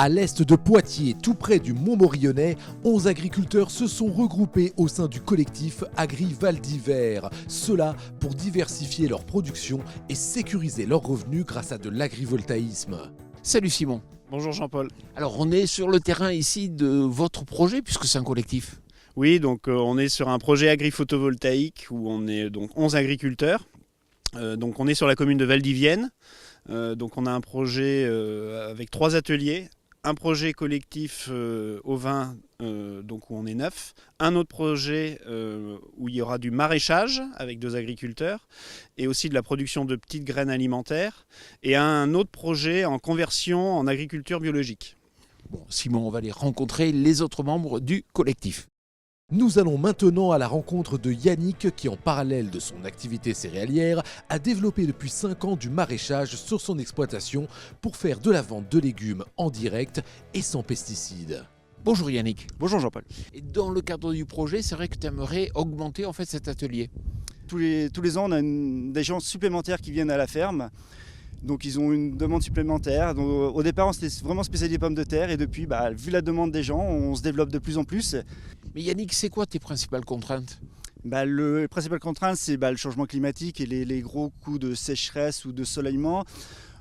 À l'est de Poitiers, tout près du Mont-Morillonnais, 11 agriculteurs se sont regroupés au sein du collectif Agri-Val d'Hiver. Cela pour diversifier leur production et sécuriser leurs revenus grâce à de l'agrivoltaïsme. Salut Simon. Bonjour Jean-Paul. Alors on est sur le terrain ici de votre projet puisque c'est un collectif. Oui, donc on est sur un projet agri-photovoltaïque où on est donc 11 agriculteurs. Donc on est sur la commune de Valdivienne. Donc on a un projet avec 3 ateliers. Un projet collectif au vin, donc où on est 9. Un autre projet où il y aura du maraîchage avec 2 agriculteurs et aussi de la production de petites graines alimentaires. Et un autre projet en conversion en agriculture biologique. Bon, Simon, on va aller rencontrer les autres membres du collectif. Nous allons maintenant à la rencontre de Yannick qui, en parallèle de son activité céréalière, a développé depuis 5 ans du maraîchage sur son exploitation pour faire de la vente de légumes en direct et sans pesticides. Bonjour Yannick. Bonjour Jean-Paul. Et dans le cadre du projet, c'est vrai que tu aimerais augmenter en fait cet atelier. Tous les ans, on a des gens supplémentaires qui viennent à la ferme. Donc ils ont une demande supplémentaire. Donc, au départ, on s'était vraiment spécialisé pommes de terre et depuis, vu la demande des gens, on se développe de plus en plus. Mais Yannick, c'est quoi tes principales contraintes ? Les principales contraintes, c'est le changement climatique et les gros coups de sécheresse ou de soleillement.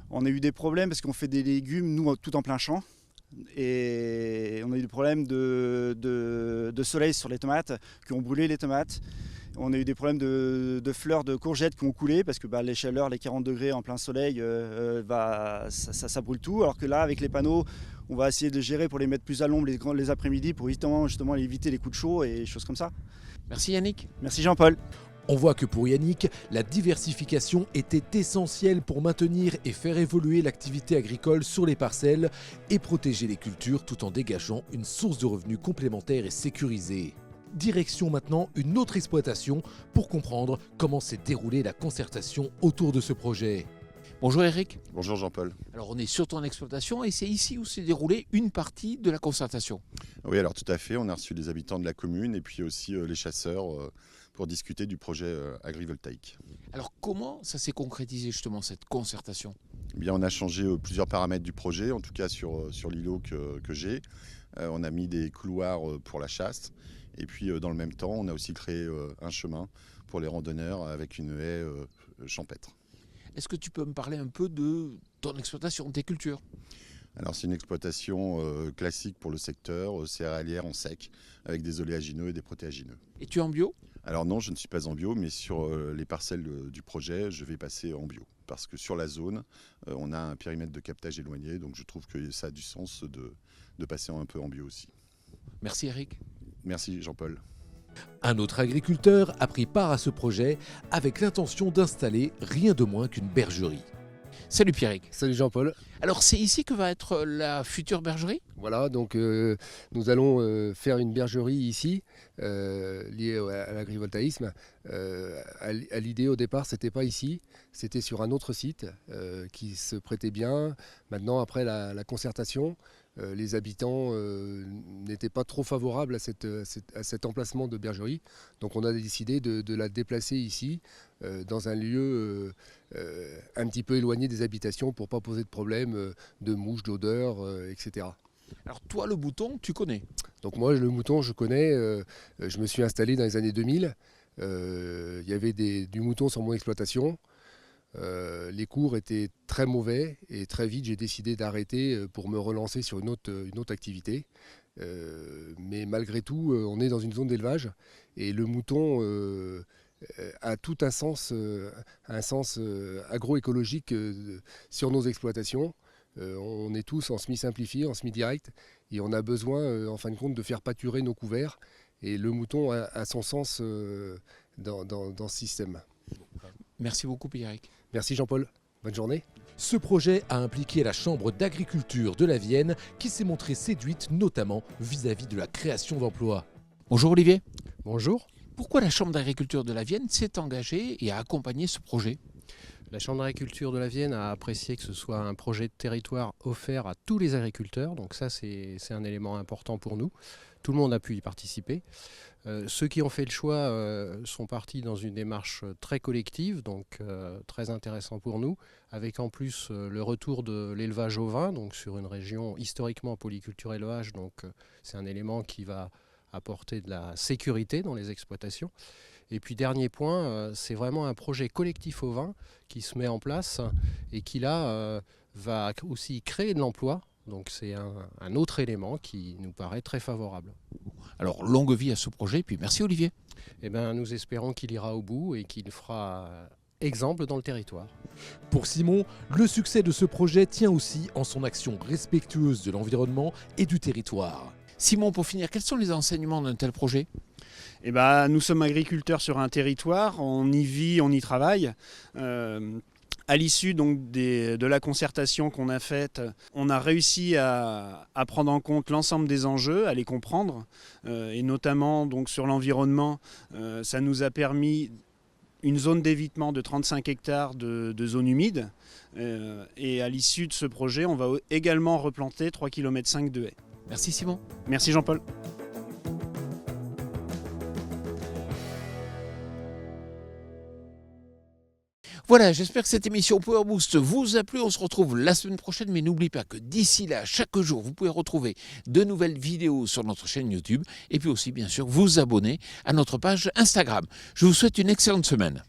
On a eu des problèmes parce qu'on fait des légumes, nous, tout en plein champ. Et on a eu des problèmes de soleil sur les tomates, qui ont brûlé les tomates. On a eu des problèmes de fleurs de courgettes qui ont coulé parce que les chaleurs, les 40 degrés en plein soleil, ça brûle tout. Alors que là, avec les panneaux, on va essayer de gérer pour les mettre plus à l'ombre les après-midi pour justement éviter les coups de chaud et choses comme ça. Merci Yannick. Merci Jean-Paul. On voit que pour Yannick, la diversification était essentielle pour maintenir et faire évoluer l'activité agricole sur les parcelles et protéger les cultures tout en dégageant une source de revenus complémentaire et sécurisée. Direction maintenant une autre exploitation pour comprendre comment s'est déroulée la concertation autour de ce projet. Bonjour Eric. Bonjour Jean-Paul. Alors on est sur ton exploitation et c'est ici où s'est déroulée une partie de la concertation. Oui, alors tout à fait, on a reçu les habitants de la commune et puis aussi les chasseurs pour discuter du projet agrivoltaïque. Alors comment ça s'est concrétisé justement cette concertation ? Eh bien, on a changé plusieurs paramètres du projet, en tout cas sur l'îlot que j'ai. On a mis des couloirs pour la chasse et puis dans le même temps, on a aussi créé un chemin pour les randonneurs avec une haie champêtre. Est-ce que tu peux me parler un peu de ton exploitation, tes cultures ? Alors c'est une exploitation classique pour le secteur, céréalière en sec, avec des oléagineux et des protéagineux. Et tu es en bio ? Alors non, je ne suis pas en bio, mais sur les parcelles du projet, je vais passer en bio. Parce que sur la zone, on a un périmètre de captage éloigné, donc je trouve que ça a du sens de passer un peu en bio aussi. Merci Eric. Merci Jean-Paul. Un autre agriculteur a pris part à ce projet avec l'intention d'installer rien de moins qu'une bergerie. Salut Pierrick. Salut Jean-Paul. Alors c'est ici que va être la future bergerie ? Voilà, donc nous allons faire une bergerie ici, liée à l'agrivoltaïsme. À l'idée au départ, c'était pas ici, c'était sur un autre site qui se prêtait bien. Maintenant, après la concertation, les habitants n'étaient pas trop favorables à cet emplacement de bergerie. Donc on a décidé de la déplacer ici, dans un lieu un petit peu éloigné des habitations pour ne pas poser de problème de mouches, d'odeur, etc. Alors toi, le mouton, tu connais ? Donc moi, le mouton, je connais. Je me suis installé dans les années 2000. Il y avait du mouton sur mon exploitation. Les cours étaient très mauvais et très vite, j'ai décidé d'arrêter pour me relancer sur une autre activité. Mais malgré tout, on est dans une zone d'élevage et le mouton a tout un sens agroécologique sur nos exploitations. On est tous en semi-simplifié, en semi-direct, et on a besoin, en fin de compte, de faire pâturer nos couverts. Et le mouton a son sens dans ce système. Merci beaucoup Pierrick. Merci Jean-Paul. Bonne journée. Ce projet a impliqué la Chambre d'agriculture de la Vienne qui s'est montrée séduite notamment vis-à-vis de la création d'emplois. Bonjour Olivier. Bonjour. Pourquoi la Chambre d'agriculture de la Vienne s'est engagée et a accompagné ce projet ? La Chambre d'agriculture de la Vienne a apprécié que ce soit un projet de territoire offert à tous les agriculteurs. Donc ça, c'est un élément important pour nous. tout le monde a pu y participer. Ceux qui ont fait le choix sont partis dans une démarche très collective, donc très intéressant pour nous, avec en plus le retour de l'élevage au vin, donc sur une région historiquement polyculture élevage, donc c'est un élément qui va apporter de la sécurité dans les exploitations. Et puis dernier point, c'est vraiment un projet collectif au vin qui se met en place et qui là va aussi créer de l'emploi. Donc c'est un autre élément qui nous paraît très favorable. Alors longue vie à ce projet, puis merci Olivier. Eh bien, nous espérons qu'il ira au bout et qu'il fera exemple dans le territoire. Pour Simon, le succès de ce projet tient aussi en son action respectueuse de l'environnement et du territoire. Simon, pour finir, quels sont les enseignements d'un tel projet ? Eh ben, nous sommes agriculteurs sur un territoire, on y vit, on y travaille. À l'issue donc de la concertation qu'on a faite, on a réussi à prendre en compte l'ensemble des enjeux, à les comprendre, et notamment donc sur l'environnement, ça nous a permis une zone d'évitement de 35 hectares de zone humide. Et à l'issue de ce projet, on va également replanter 3,5 km de haies. Merci Simon. Merci Jean-Paul. Voilà, j'espère que cette émission Power Boost vous a plu. On se retrouve la semaine prochaine, mais n'oubliez pas que d'ici là, chaque jour, vous pouvez retrouver de nouvelles vidéos sur notre chaîne YouTube et puis aussi, bien sûr, vous abonner à notre page Instagram. Je vous souhaite une excellente semaine.